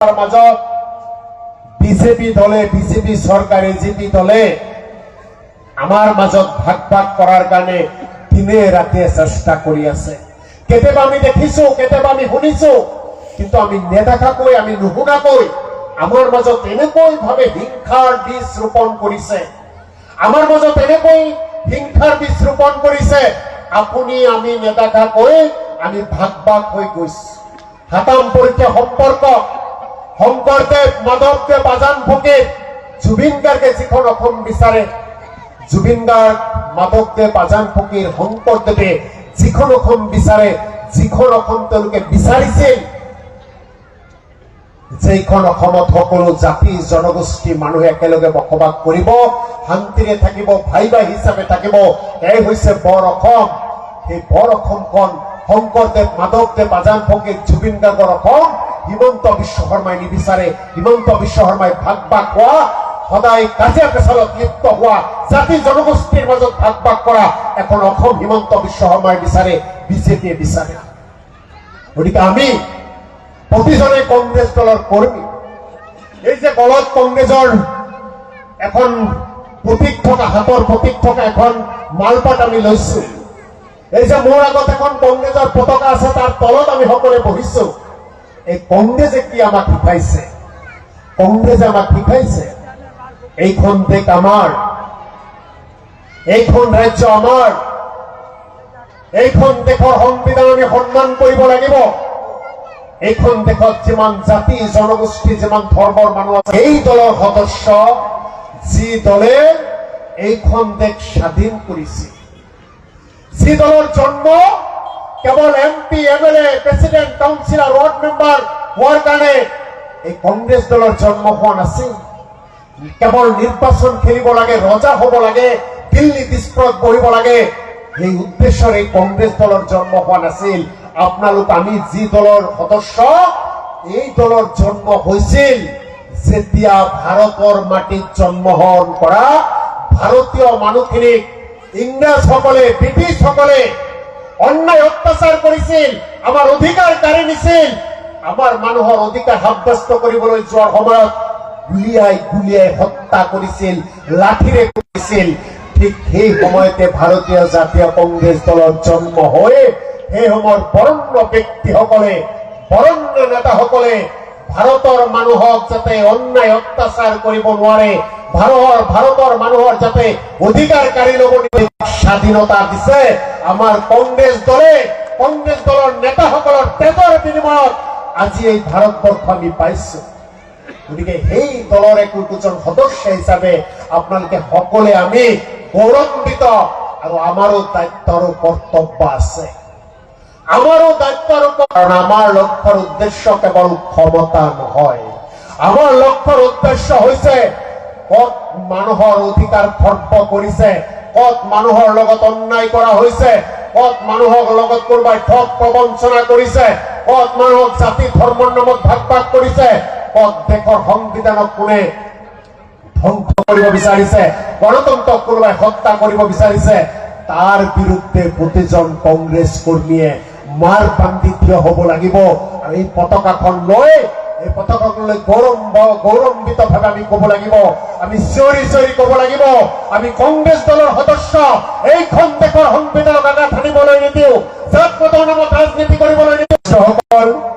মাজত বিজেপি দলে বিজেপি সরকার এজিপি দলে আমার মাজত ভাগ ভাগ করার কারণে দিনে রাতে চেষ্টা কৰি আছে। কেতিয়াবা আমি দেখিছো, কেতিয়াবা আমি শুনিছো, কিন্তু আমি নেদেখাকৈ আমি নুশুনাকৈ আমাৰ মাজত এনেকৈ ভাবে হিংসাৰ বীজ ৰোপণ কৰিছে। আমাৰ মাজত এনেকৈ হিংসাৰ বীজ ৰোপণ কৰিছে। আপুনি আমি নেদেখাকৈ আমি ভাগ ভাগ হৈ গৈছো। হাতাম পৰীক্ষা সম্পৰ্ক শংকৰদেৱ, মাধৱদেৱ, আজান ফকীৰ, জুবিন গাৰ্গে যিখন অসম বিচাৰে, জুবিন গাৰ্গ, মাধৱদেৱ, আজান ফকীৰ, শংকৰদেৱে যিখন অসম বিচাৰে, যিখন অসম তেওঁলোকে বিচাৰিছিল, যেইখন অসমত সকলো জাতি জনগোষ্ঠী মানুহে একেলগে বসবাস কৰিব, শান্তিৰে থাকিব, ভাই ভাই হিচাপে থাকিব, এই হৈছে বৰ অসম। সেই বৰ অসমখন শংকৰদেৱ, মাধৱদেৱ, আজান ফকীৰ, জুবিন গাৰ্গৰ অসম হিমন্ত বিশ্ব শৰ্মাই নিবিচাৰে। হিমন্ত বিশ্ব শৰ্মাই ভাগ ভাগ হোৱা, সদায় কাজিয়া পেচালত লিপ্ত হোৱা, জাতি জনগোষ্ঠীৰ মাজত ভাগ ভাগ কৰা এখন অসম হিমন্ত বিশ্ব শৰ্মাই বিচাৰে, বিজেপিয়ে বিচাৰে। গতিকে আমি প্ৰতিজনে কংগ্ৰেছ দলৰ কৰ্মী। এই যে গলত কংগ্ৰেছৰ এখন প্ৰতীক থকা, হাতৰ প্ৰতীক থকা এখন মালপাত আমি লৈছো। এই যে মোৰ আগত এখন কংগ্ৰেছৰ পতাকা আছে, তাৰ তলত আমি সকলোৱে বহিছো। এই কংগ্ৰেছে কি আমাক শিকাইছে? কংগ্ৰেছে আমাক শিকাইছে এইখন দেশ আমাৰ, এইখন ৰাজ্য আমাৰ, এইখন দেশৰ সংবিধান আমি সন্মান কৰিব লাগিব। এইখন দেশত যিমান জাতি জনগোষ্ঠী, যিমান ধৰ্মৰ মানুহ আছে, এই দলৰ সদস্য, যি দলে এইখন দেশ স্বাধীন কৰিছিল, যি দলৰ জন্ম কেৱল MP, MLA, প্ৰেচিডেণ্ট, কাউন্সিলৰ, ৱাৰ্ড মেম্বাৰ হোৱাৰ কাৰণে এই কংগ্ৰেছ দলৰ জন্ম হোৱা নাছিল। কেৱল নিৰ্বাচন খেলিব লাগে, ৰজা হ'ব লাগে, দিল্লী দিস্পৰত বহিব লাগে, এই উদ্দেশ্যৰে এই কংগ্ৰেছ দলৰ জন্ম হোৱা নাছিল। আপোনালোক আমি যি দলৰ সদস্য, এই দলৰ জন্ম হৈছিল যেতিয়া ভাৰতৰ মাটিত জন্মগ্ৰহণ কৰা ভাৰতীয় মানুহখিনিক ইংৰাজসকলে, ব্ৰিটিছসকলে অন্যায় অত্যাচাৰ কৰিছিল, আমাৰ অধিকাৰ কাঢ়ি নিছিল, আমাৰ মানুহৰ অধিকাৰ সাব্যস্ত কৰিবলৈ যোৱাৰ সময়ত গুলিয়াই গুলিয়াই হত্যা কৰিছিল, লাঠিৰে কৰিছিল। ঠিক সেই সময়তে ভাৰতীয় জাতীয় কংগ্ৰেছ দলৰ জন্ম হৈ সেই সময়ৰ বৰণ্য ব্যক্তিসকলে, বৰণ্য নেতাসকলে ভাৰতৰ মানুহক যাতে অন্যায় অত্যাচাৰ কৰিব নোৱাৰে, ভাৰতৰ মানুহৰ যাতে অধিকাৰ কাঢ়ি ল'ব স্বাধীনতা দিছে আমাৰ কংগ্ৰেছ দলে। কংগ্ৰেছ দলৰ নেতাসকলৰ তেজৰ বিনিময়ত আজি এই ভাৰতবৰ্ষ আমি পাইছো। গতিকে সেই দলৰ একোজন সদস্য হিচাপে আপোনালোকে সকলোৱে আমি গৌৰৱান্বিত, আৰু আমাৰো দায়িত্ব আৰু কৰ্তব্য আছে। আমাৰো দায়িত্ব আৰু, কাৰণ আমাৰ লক্ষ্যৰ উদ্দেশ্য কেৱল ক্ষমতা নহয়। আমাৰ লক্ষ্যৰ উদ্দেশ্য হৈছে কত মানুহৰ অধিকাৰ খৰ্ব কৰিছে, কত মানুহৰ লগত অন্যায় কৰা হৈছে, কত মানুহৰ লগত কোনোবাই ঠগ প্ৰবঞ্চনা কৰিছে, কত মানুহক জাতি ধৰ্মৰ নামত ভাগ ভাগ কৰিছে, কত দেশৰ সংবিধানক কোনে ধ্বংস কৰিব বিচাৰিছে, গণতন্ত্ৰক কোনোবাই হত্যা কৰিব বিচাৰিছে, তাৰ বিৰুদ্ধে প্ৰতিজন কংগ্ৰেছ কৰ্মীয়ে মাৰ বান্ধি থিয় হ'ব লাগিব। আৰু এই পতাকাখন লৈ, এই পতাকাখন লৈ গৌৰৱান্বিত ভাৱে আমি ক'ব লাগিব, আমি চিঞৰি চিঞৰি ক'ব লাগিব, আমি কংগ্ৰেছ দলৰ সদস্য, এইখন দেশৰ সংবিধানক আঘাত হানিবলৈ নিদিওঁ, জাত-পাতৰ নামত ৰাজনীতি কৰিবলৈ নিদিওঁ।